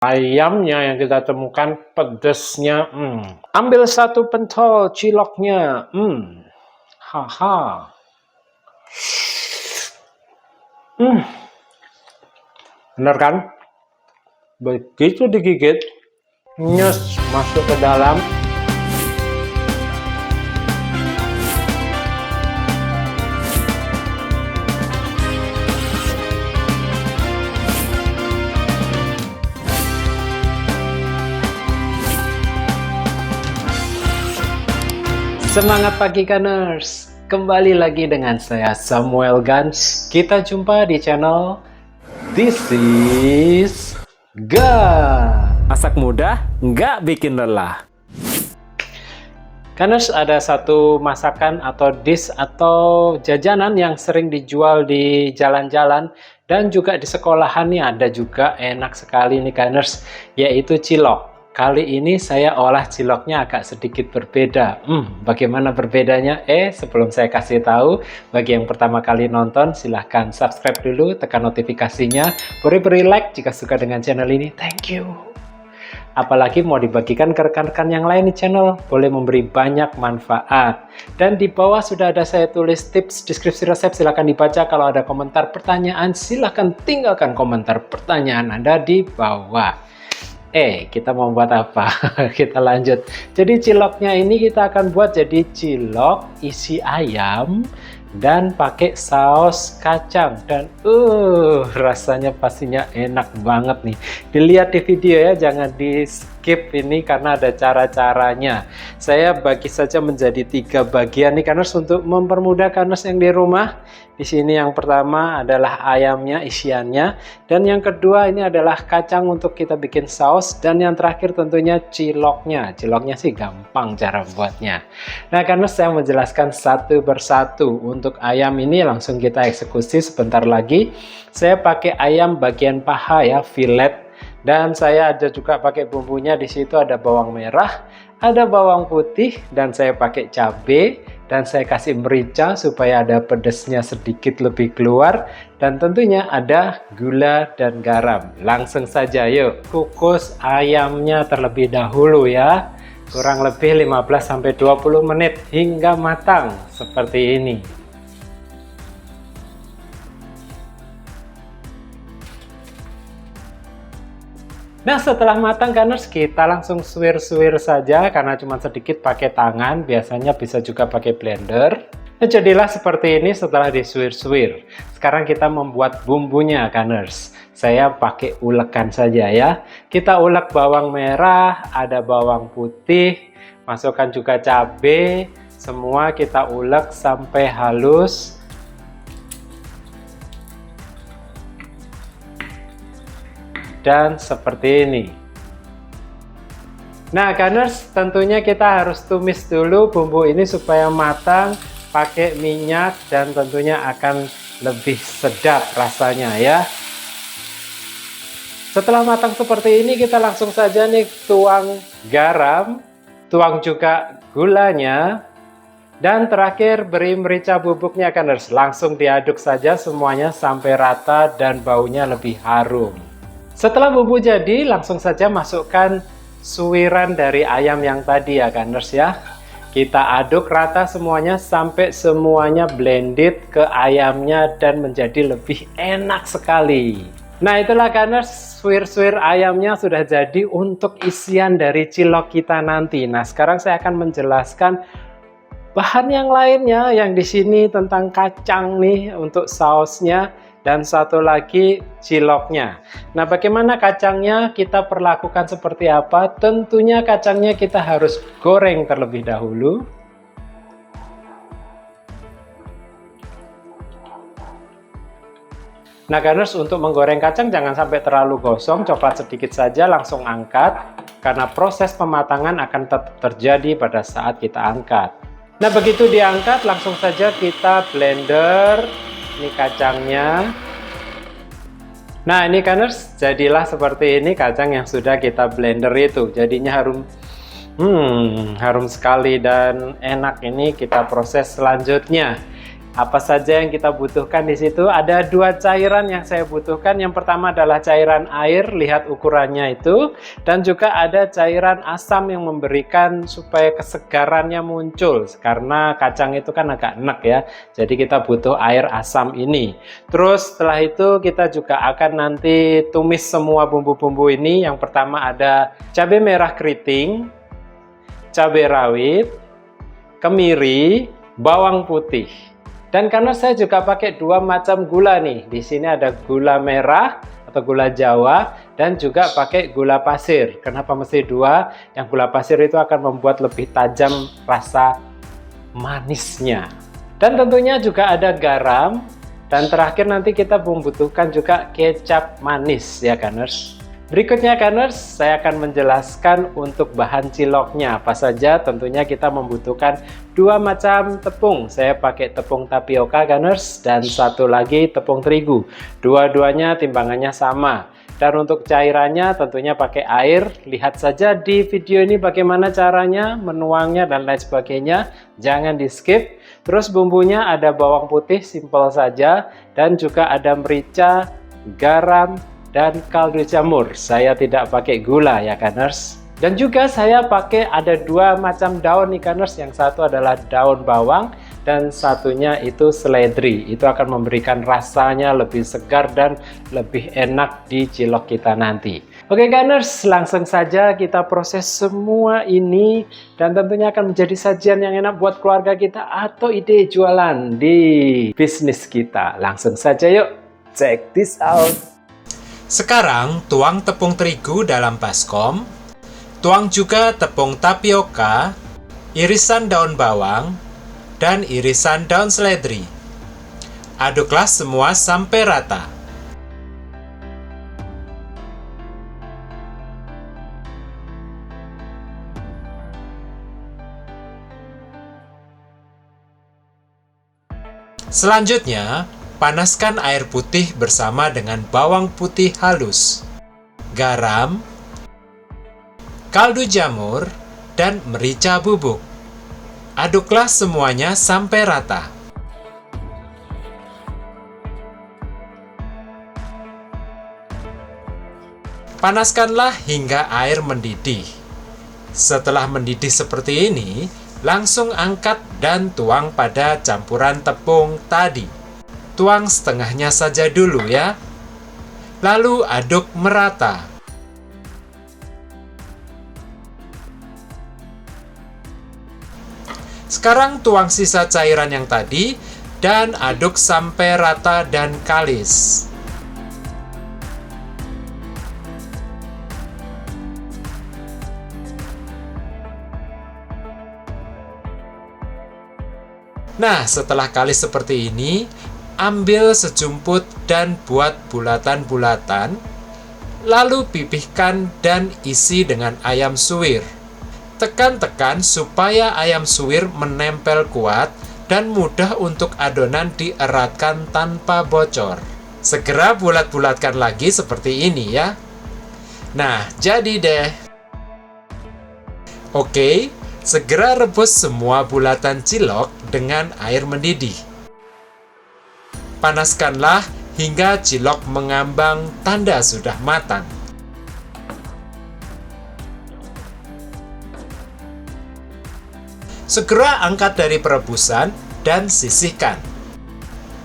ayamnya yang kita temukan pedesnya. Ambil satu pentol ciloknya. Haha. Bener kan? Begitu digigit, nyes masuk ke dalam. Semangat pagi Gunners, kembali lagi dengan saya Samuel Gans. Kita jumpa di channel This is Gun. Masak mudah, nggak bikin lelah. Gunners, ada satu masakan atau dish atau jajanan yang sering dijual di jalan-jalan dan juga di sekolahan nih, ada juga enak sekali nih Gunners, yaitu cilok. Kali ini saya olah ciloknya agak sedikit berbeda. Bagaimana berbedanya? Sebelum saya kasih tahu, bagi yang pertama kali nonton, silahkan subscribe dulu, tekan notifikasinya, beri like jika suka dengan channel ini. Thank you. Apalagi mau dibagikan ke rekan-rekan yang lain di channel, boleh memberi banyak manfaat. Dan di bawah sudah ada saya tulis tips deskripsi resep, silahkan dibaca. Kalau ada komentar pertanyaan, silahkan tinggalkan komentar pertanyaan Anda di bawah. Kita mau buat apa? Kita lanjut. Jadi ciloknya ini kita akan buat jadi cilok isi ayam dan pakai saus kacang, dan rasanya pastinya enak banget nih. Dilihat di video ya, jangan di skip ini karena ada cara-caranya. Saya bagi saja menjadi 3 bagian nih Gunners untuk mempermudah Gunners yang di rumah. Di sini yang pertama adalah ayamnya, isiannya, dan yang kedua ini adalah kacang untuk kita bikin saus, dan yang terakhir tentunya ciloknya. Ciloknya sih gampang cara buatnya. Nah, karena saya menjelaskan satu persatu. Untuk ayam ini langsung kita eksekusi sebentar lagi. Saya pakai ayam bagian paha ya, filet, dan saya ada juga pakai bumbunya. Di situ ada bawang merah, ada bawang putih, dan saya pakai cabai. Dan saya kasih merica supaya ada pedesnya sedikit lebih keluar. Dan tentunya ada gula dan garam. Langsung saja yuk kukus ayamnya terlebih dahulu ya. Kurang lebih 15-20 menit hingga matang seperti ini. Nah, setelah matang Gunners, kita langsung suwir-suwir saja karena cuma sedikit pakai tangan, biasanya bisa juga pakai blender. Nah, jadilah seperti ini setelah disuwir-suwir. Sekarang kita membuat bumbunya Gunners. Saya pakai ulekan saja ya. Kita ulek bawang merah, ada bawang putih, masukkan juga cabai, semua kita ulek sampai halus. Dan seperti ini. Nah Gunners, tentunya kita harus tumis dulu bumbu ini supaya matang, pakai minyak, dan tentunya akan lebih sedap rasanya ya. Setelah matang seperti ini, kita langsung saja nih tuang garam, tuang juga gulanya, dan terakhir beri merica bubuknya Gunners. Langsung diaduk saja semuanya sampai rata dan baunya lebih harum. Setelah bumbu jadi, langsung saja masukkan suwiran dari ayam yang tadi ya Gunners ya. Kita aduk rata semuanya sampai semuanya blended ke ayamnya dan menjadi lebih enak sekali. Nah itulah Gunners, suwir-suwir ayamnya sudah jadi untuk isian dari cilok kita nanti. Nah sekarang saya akan menjelaskan bahan yang lainnya, yang di sini tentang kacang nih untuk sausnya. Dan satu lagi ciloknya. Nah bagaimana kacangnya kita perlakukan seperti apa? Tentunya kacangnya kita harus goreng terlebih dahulu. Nah Gunners, untuk menggoreng kacang jangan sampai terlalu gosong, coklat sedikit saja, langsung angkat. Karena proses pematangan akan tetap terjadi pada saat kita angkat. Nah begitu diangkat, langsung saja kita blender. Ini kacangnya. Nah ini Gunners, jadilah seperti ini kacang yang sudah kita blender itu. Jadinya harum sekali dan enak. Ini kita proses selanjutnya. Apa saja yang kita butuhkan di situ? Ada 2 cairan yang saya butuhkan. Yang pertama adalah cairan air, lihat ukurannya itu, dan juga ada cairan asam yang memberikan supaya kesegarannya muncul, karena kacang itu kan agak enak ya. Jadi kita butuh air asam ini. Terus setelah itu kita juga akan nanti tumis semua bumbu-bumbu ini. Yang pertama ada cabai merah keriting, cabai rawit, kemiri, bawang putih. Dan karena saya juga pakai 2 macam gula nih. Di sini ada gula merah atau gula Jawa dan juga pakai gula pasir. Kenapa mesti 2? Yang gula pasir itu akan membuat lebih tajam rasa manisnya. Dan tentunya juga ada garam. Dan terakhir nanti kita membutuhkan juga kecap manis ya Gunners. Berikutnya Gunners, saya akan menjelaskan untuk bahan ciloknya apa saja. Tentunya kita membutuhkan 2 macam tepung. Saya pakai tepung tapioka Gunners dan 1 lagi tepung terigu. Dua-duanya timbangannya sama. Dan untuk cairannya tentunya pakai air. Lihat saja di video ini bagaimana caranya menuangnya dan lain sebagainya. Jangan di skip. Terus bumbunya ada bawang putih simpel saja dan juga ada merica, garam, dan kaldu jamur. Saya tidak pakai gula ya Gunners. Dan juga saya pakai ada 2 macam daun nih Gunners. Yang satu adalah daun bawang dan satunya itu seledri. Itu akan memberikan rasanya lebih segar dan lebih enak di cilok kita nanti. Oke Gunners, langsung saja kita proses semua ini dan tentunya akan menjadi sajian yang enak buat keluarga kita atau ide jualan di bisnis kita. Langsung saja yuk, check this out. Sekarang tuang tepung terigu dalam baskom, tuang juga tepung tapioka, irisan daun bawang, dan irisan daun seledri. Aduklah semua sampai rata. Selanjutnya, panaskan air putih bersama dengan bawang putih halus, garam, kaldu jamur, dan merica bubuk. Aduklah semuanya sampai rata. Panaskanlah hingga air mendidih. Setelah mendidih seperti ini, langsung angkat dan tuang pada campuran tepung tadi. Tuang setengahnya saja dulu ya. Lalu aduk merata. Sekarang tuang sisa cairan yang tadi dan aduk sampai rata dan kalis. Nah, setelah kalis seperti ini, ambil sejumput dan buat bulatan-bulatan, lalu pipihkan dan isi dengan ayam suwir. Tekan-tekan supaya ayam suwir menempel kuat dan mudah untuk adonan dieratkan tanpa bocor. Segera bulat-bulatkan lagi seperti ini ya. Nah, jadi deh. Oke, segera rebus semua bulatan cilok dengan air mendidih. Panaskanlah hingga cilok mengambang tanda sudah matang. Segera angkat dari perebusan dan sisihkan.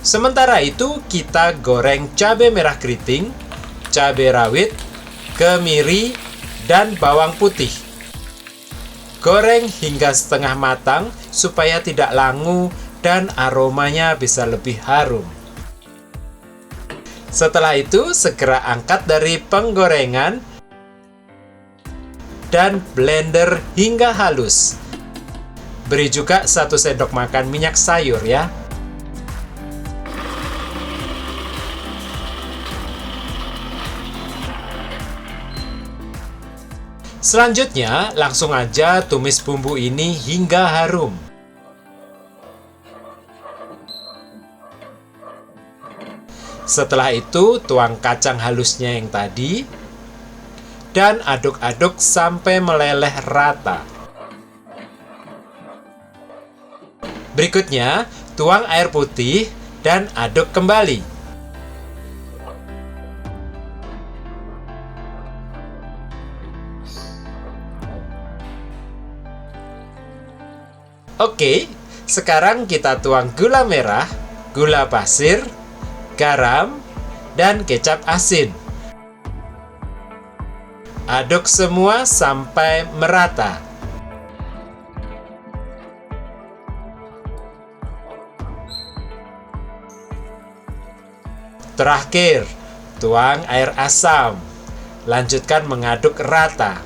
Sementara itu kita goreng cabai merah keriting, cabai rawit, kemiri, dan bawang putih. Goreng hingga setengah matang supaya tidak langu dan aromanya bisa lebih harum. Setelah itu, segera angkat dari penggorengan dan blender hingga halus. Beri juga 1 sendok makan minyak sayur ya. Selanjutnya, langsung aja tumis bumbu ini hingga harum. Setelah itu, tuang kacang halusnya yang tadi dan aduk-aduk sampai meleleh rata. Berikutnya, tuang air putih dan aduk kembali. Oke, sekarang kita tuang gula merah, gula pasir, garam, dan kecap asin. Aduk semua sampai merata. Terakhir, tuang air asam. Lanjutkan mengaduk rata.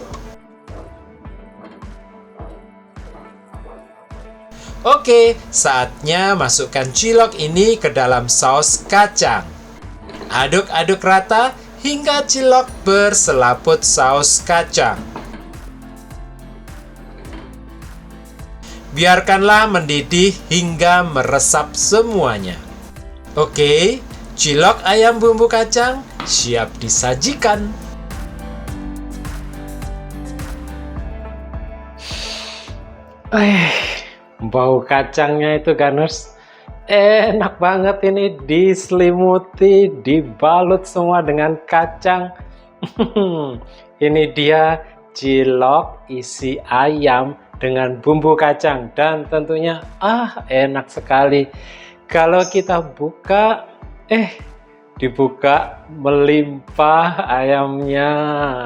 Oke, saatnya masukkan cilok ini ke dalam saus kacang. Aduk-aduk rata hingga cilok berselaput saus kacang. Biarkanlah mendidih hingga meresap semuanya. Oke, cilok ayam bumbu kacang siap disajikan. Bau kacangnya itu Gunners enak banget, ini diselimuti, dibalut semua dengan kacang. Ini dia cilok isi ayam dengan bumbu kacang dan tentunya enak sekali. Kalau kita buka, dibuka melimpah ayamnya.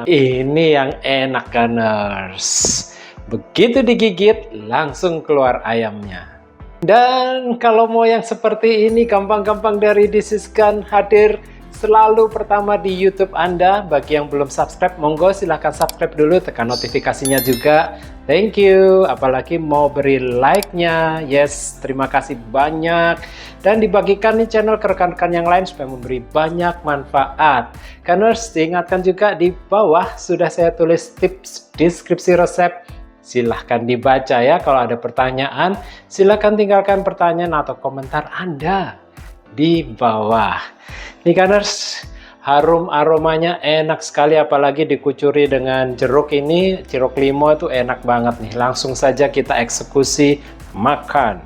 Ini yang enak Gunners. Begitu digigit, langsung keluar ayamnya. Dan kalau mau yang seperti ini, gampang-gampang dari This Is Gun, hadir selalu pertama di YouTube Anda. Bagi yang belum subscribe, monggo silahkan subscribe dulu, tekan notifikasinya juga. Thank you. Apalagi mau beri like-nya. Yes, terima kasih banyak. Dan dibagikan nih channel ke rekan-rekan yang lain supaya memberi banyak manfaat. Gunners, diingatkan juga di bawah sudah saya tulis tips deskripsi resep. Silahkan dibaca ya. Kalau ada pertanyaan, silahkan tinggalkan pertanyaan atau komentar Anda di bawah. Nih Gunners, harum aromanya enak sekali, apalagi dikucuri dengan jeruk ini, jeruk limau itu enak banget nih. Langsung saja kita eksekusi makan.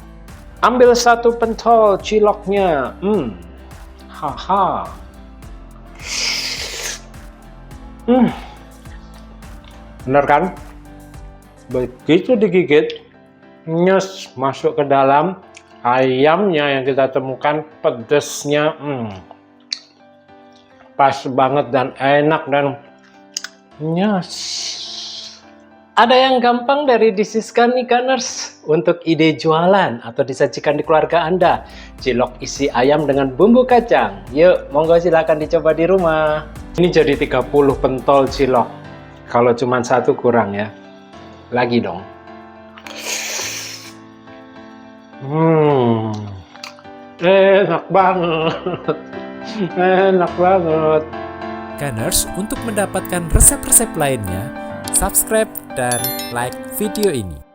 Ambil satu pentol ciloknya. Bener kan? Begitu digigit, nyes masuk ke dalam ayamnya yang kita temukan, pedesnya pas banget dan enak dan nyes. Ada yang gampang dari This Is Gun nih Gunners, untuk ide jualan atau disajikan di keluarga Anda, cilok isi ayam dengan bumbu kacang. Yuk, monggo silakan dicoba di rumah. Ini jadi 30 pentol cilok. Kalau cuma satu kurang ya. Lagi dong. Enak banget. Enak banget. Gunners, untuk mendapatkan resep-resep lainnya, subscribe dan like video ini.